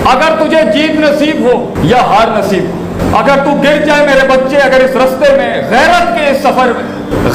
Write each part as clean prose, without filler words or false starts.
अगर तुझे जीत नसीब हो या हार नसीब हो, अगर तू गिर जाए मेरे बच्चे, अगर इस रास्ते में गैरत के इस सफर में,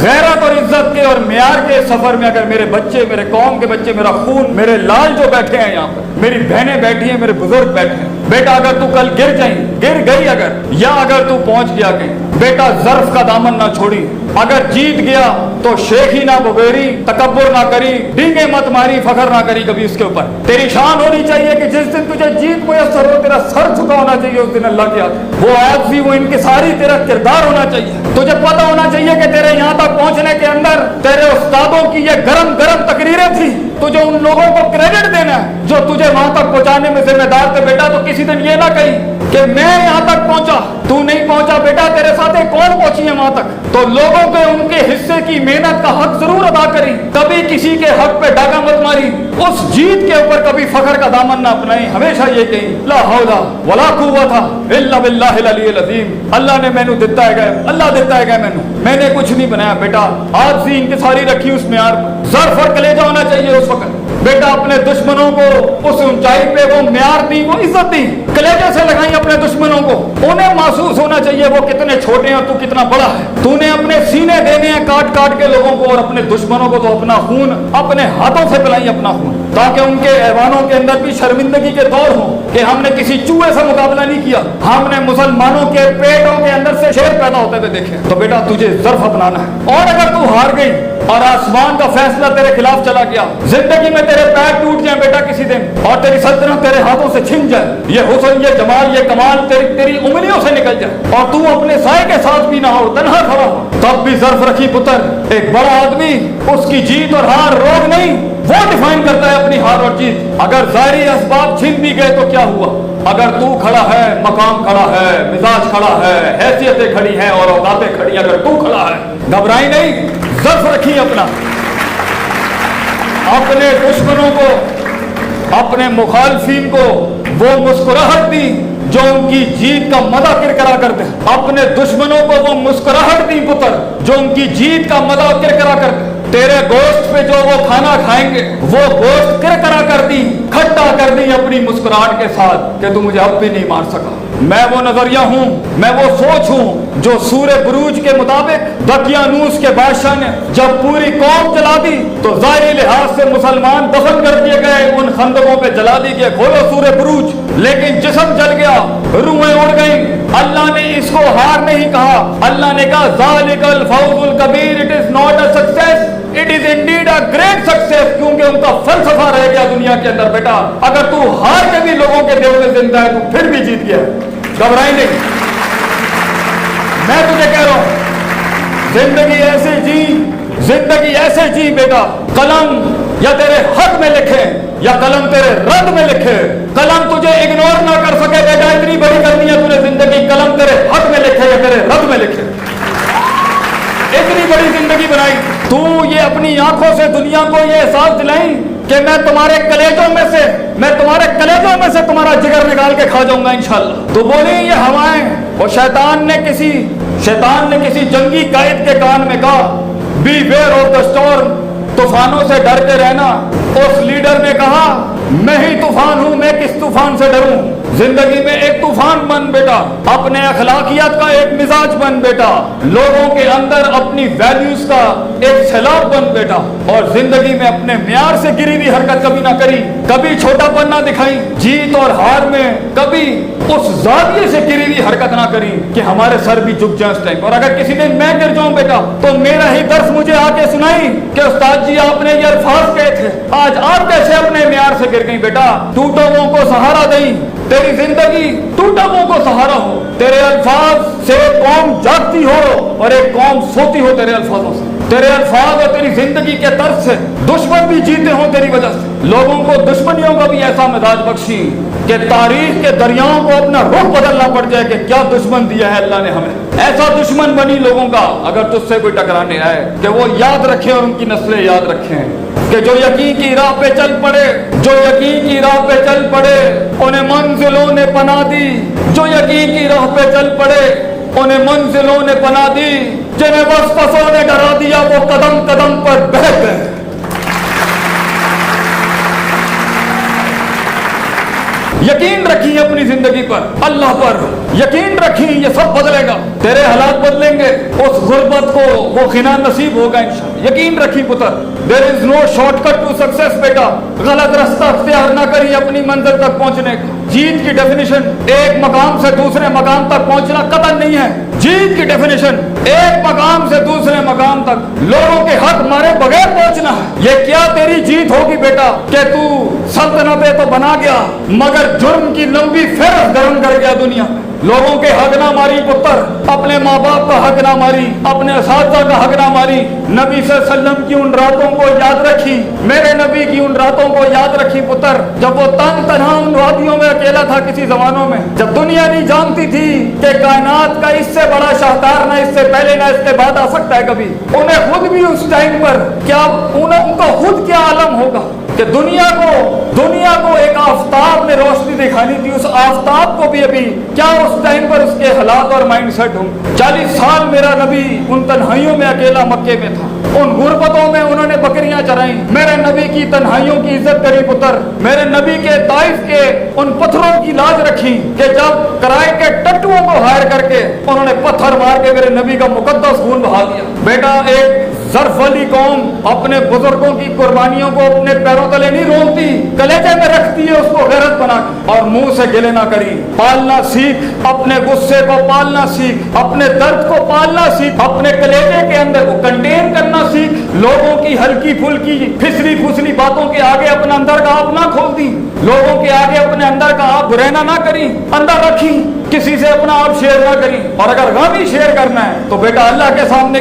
गैरत और इज्जत के और मेयार के इस सफर में अगर मेरे बच्चे, मेरे कौम के बच्चे, मेरा खून, मेरे लाल जो बैठे हैं यहाँ पर, मेरी बहनें बैठी हैं, मेरे बुजुर्ग बैठे हैं, बेटा अगर तू कल गिर गई अगर, या अगर तू पहुंच गया कहीं, बेटा ज़र्फ का दामन ना छोड़ी, अगर जीत गया तो शेखी ना बगेरी, तकब्बुर ना करी, डींगे मत मारी, फखर ना करी कभी उसके ऊपर। तेरी शान होनी चाहिए कि जिस दिन तुझे जीत मुयस्सर हो, तेरा सर झुका होना चाहिए उस दिन अल्लाह के आगे। वो आज़ी, वो इनकिसारी तेरा किरदार होना चाहिए। तुझे पता होना चाहिए कि तेरे यहाँ तक पहुँचने के अंदर तेरे उस्तादों की ये गरम गरम तकरीरें थी। तुझे उन लोगों को क्रेडिट देना है जो तुझे वहां तक पहुंचाने में जिम्मेदार थे। बेटा तो किसी दिन ये ना कही कि मैं यहाँ तक पहुंचा, तू नहीं पहुंचा, बेटा तेरे साथ एक कौन पहुंची है वहां तक। तो लोगों के उनके हिस्से की मेहनत का हक जरूर अदा करी, कभी किसी के हक पे डाका मत मारी, उस जीत के ऊपर कभी फखर का दामन ना अपनाई। हमेशा ये कही ला हौला वला कुव्वता इल्ला बिल्लाहिल अलील अज़ीम। अल्लाह ने मैनू दिता है, अल्लाह दिता है मैंने कुछ नहीं बनाया। बेटा आज सी इनकिसारी रखी उस म्यार पर, ज़र्फ़ और कलेजा होना चाहिए उस वक्त। बेटा अपने दुश्मनों को उस ऊंचाई पे वो म्यार दी, वो इज्जत दी, कलेजे से लगाई अपने दुश्मनों को। उन्हें महसूस होना चाहिए वो कितने छोटे हैं और तू कितना बड़ा है। तूने अपने सीने देने हैं काट काट के लोगों को, और अपने दुश्मनों को तो अपना खून अपने हाथों से पिलाई अपना खून, ताकि उनके ऐवानों के अंदर भी शर्मिंदगी के दौर हो कि हमने किसी चूहे से मुकाबला नहीं किया, हमने मुसलमानों के पेटों के अंदर से शेर पैदा होते हुए देखे। तो बेटा तुझे ज़र्फ़ अपनाना है। और अगर तू हार गई और आसमान का फैसला तेरे खिलाफ चला गया, जिंदगी में तेरे पैर टूट जाए बेटा किसी दिन, और तेरी सल्तनत तेरे हाथों से छिन जाए, ये हुस्न, ये जमाल, ये कमाल तेरी उंगलियों से निकल जाए, और तू अपने साए के साथ भी ना हो, तन्हा खड़ा हो, तब भी ज़र्फ़ रखी पुत्र। एक बड़ा आदमी, उसकी जीत और हार रोग नहीं, वो डिफाइन करता है अपनी हार और जीत। अगर ज़ाहिरी असबाब छिन भी गए तो क्या हुआ, अगर तू खड़ा है, मकाम खड़ा है, मिजाज खड़ा है, हैसियतें खड़ी हैं और औकातें खड़ी, अगर तू खड़ा है, घबराई नहीं, ज़र्फ़ रखी अपना। अपने दुश्मनों को, अपने मुखालफीन को वो मुस्कुराहट दी जो उनकी जीत का मजा किरकरा कर दे। अपने दुश्मनों को वो मुस्कुराहट दी पुत्र जो उनकी जीत का मजा किरकरा कर दे। तेरे गोश्त पे जो वो खाना खाएंगे वो गोश्त किरकरा कर दी, खट्टा कर दी अपनी मुस्कुराहट के साथ कि तू मुझे अब भी नहीं मार सका। मैं वो नजरिया हूँ, मैं वो सोच हूँ जो सूरे बुरूज के मुताबिक दकियानूस के बादशाह ने जब पूरी कौम जला दी तो ज़ाहिरी लिहाज से मुसलमान दफन कर दिए गए, उन खंदकों पे जला दी गए, खोलो सूरे बुरूज, लेकिन जिस्म जल गया, रूहें उड़ गई। अल्लाह ने इसको हार नहीं कहा, अल्लाह ने कहा ज़ालिकल फौजुल कबीर, it is not a success, it is indeed a great success, क्योंकि उनका फलसफा रह गया दुनिया के अंदर। बेटा अगर तू हार के भी लोगों के दिल में जिंदा है तो फिर भी जीत गया, घबराई नहीं। मैं तुझे कह रहा हूं जिंदगी ऐसे जी, जिंदगी ऐसे जी बेटा, कलम या तेरे हक में लिखे या कलम तेरे रद्द में लिखे, कलम तुझे इग्नोर ना कर सके बेटा, इतनी बड़ी करनी है तूने जिंदगी, कलम तेरे हक में लिखे या तेरे रद्द में लिखे, इतनी बड़ी जिंदगी बनाई। तू ये अपनी आंखों से दुनिया को ये एहसास दिलाई कि मैं तुम्हारे कलेजों में से, मैं तुम्हारे कलेजों में से तुम्हारा जिगर निकाल के खा जाऊंगा इंशाल्लाह। तो बोली ये हवाएं, और शैतान ने किसी जंगी कायद के कान में कहा be aware of the storm, तूफानों से डर के रहना। उस लीडर ने कहा मैं ही तूफान हूं, मैं किस तूफान से डरूं। जिंदगी में एक तूफान बन बेटा, अपने अखलाकियात का एक मिजाज बन बेटा, लोगों के अंदर अपनी वैल्यूज का एक सैलाब बन बेटा, और जिंदगी में अपने म्यार से गिरी हुई हरकत कभी ना करी, कभी छोटापन ना दिखाई, जीत और हार में कभी उस जाविये से गिरी हुई हरकत ना करी कि हमारे सर भी झुक जाए उस टाइम। और अगर किसी दिन मैं गिर जाऊं बेटा तो मेरा ही दर्स मुझे आके सुनाई कि उस्ताद जी आपने ये अल्फाज कहे थे, आज आप कैसे अपने म्यार से गिर गई। बेटा टूटों को सहारा दें, तेरी जिंदगी टूटों को सहारा हो, तेरे अल्फाज से कौम जागती हो और एक कौम सोती हो तेरे अल्फाजों से, तेरे अल्फाज और तेरी जिंदगी के तर्ज से दुश्मन भी जीते हो तेरी वजह से। लोगों को दुश्मनियों का भी ऐसा मिजाज बख्शी कि तारीख के दरियाओं को अपना रुख बदलना पड़ जाए कि क्या दुश्मन दिया है अल्लाह ने हमें। ऐसा दुश्मन बनी लोगों का अगर तुझसे कोई टकराने आए कि वो याद रखें और उनकी नस्लें याद रखें कि जो यकीन की राह पे चल पड़े, जो यकीन की राह पे चल पड़े उन्हें मंजिलों ने पनाह दी, जो यकीन की राह पे चल पड़े उन्हें मंजिलों ने पनाह दी, जिन्हें वसवसों ने डरा दिया वो कदम कदम पर बह गए। यकीन रखी अपनी जिंदगी पर, अल्लाह पर यकीन रखी, ये सब बदलेगा, तेरे हालात बदलेंगे, उस गुर्बत को वो खिना नसीब होगा इंशाअल्लाह। यकीन रखी पुत्र, there is no shortcut to success बेटा, गलत रास्ता इख्तियार ना करिए अपनी मंजिल तक पहुंचने का। जीत की डेफिनेशन एक मकाम से दूसरे मकाम तक पहुंचना कतई नहीं है। जीत की डेफिनेशन एक मकाम से दूसरे मकाम तक लोगों के हक मारे बगैर पहुंचना है। ये क्या तेरी जीत होगी बेटा कि तू सल्तनतें तो बना गया मगर जुर्म की लंबी फेरत गरम कर गया दुनिया में। लोगों के हक ना मारी पुत्र, अपने माँ बाप का हक ना मारी, अपने असातिज़ा का हक ना मारी। नबी सल्लल्लाहु अलैहि वसल्लम की उन रातों को याद रखी, मेरे नबी की उन रातों को याद रखी पुत्र, जब वो तन्हा उन वादियों में अकेला था किसी जमानों में, जब दुनिया नहीं जानती थी कि कायनात का इससे बड़ा शाहकार ना इससे पहले ना इसके बाद आ सकता है कभी। उन्हें खुद भी उस टाइम पर क्या उनको खुद क्या आलम होगा कि दुनिया को एक आफताब ने रोशनी दिखानी थी, उस आफताब को भी अभी क्या उस टाइम पर उसके हालात और माइंड सेट होंगे। 40 साल मेरा नबी उन तन्हाइयों में अकेला मक्के में था, उन गुर्बतों में उन्होंने बकरियां चराई, मेरे नबी की तन्हाइयों की इज्जत करी पुत्र, मेरे नबी के ताइफ के उन पत्थरों की लाज रखी कि जब किराए के टट्टुओं को हायर करके उन्होंने पत्थर मार के मेरे नबी का मुकद्दस खून बहा दिया। बेटा एक ज़र्फ वाली कौम अपने बुजुर्गों की कुर्बानियों को अपने पैरों तले नहीं रोकती, कलेजे में रखती है उसको गैरत बना के, और मुंह से गिले ना करी। पालना सीख, अपने गुस्से को पालना सीख, अपने दर्द को पालना सीख, अपने कलेजे के अंदर को कंटेन करना सीख। लोगों की हल्की फुल्की फिसली फुसली बातों के आगे अपना अंदर का आप ना खोल दी, लोगों के आगे अपने अंदर का आप बुराना ना करी, अंदर रखी, किसी से अपना आप शेयर ना करी, और अगर गम ही शेयर करना है तो बेटा अल्लाह के सामने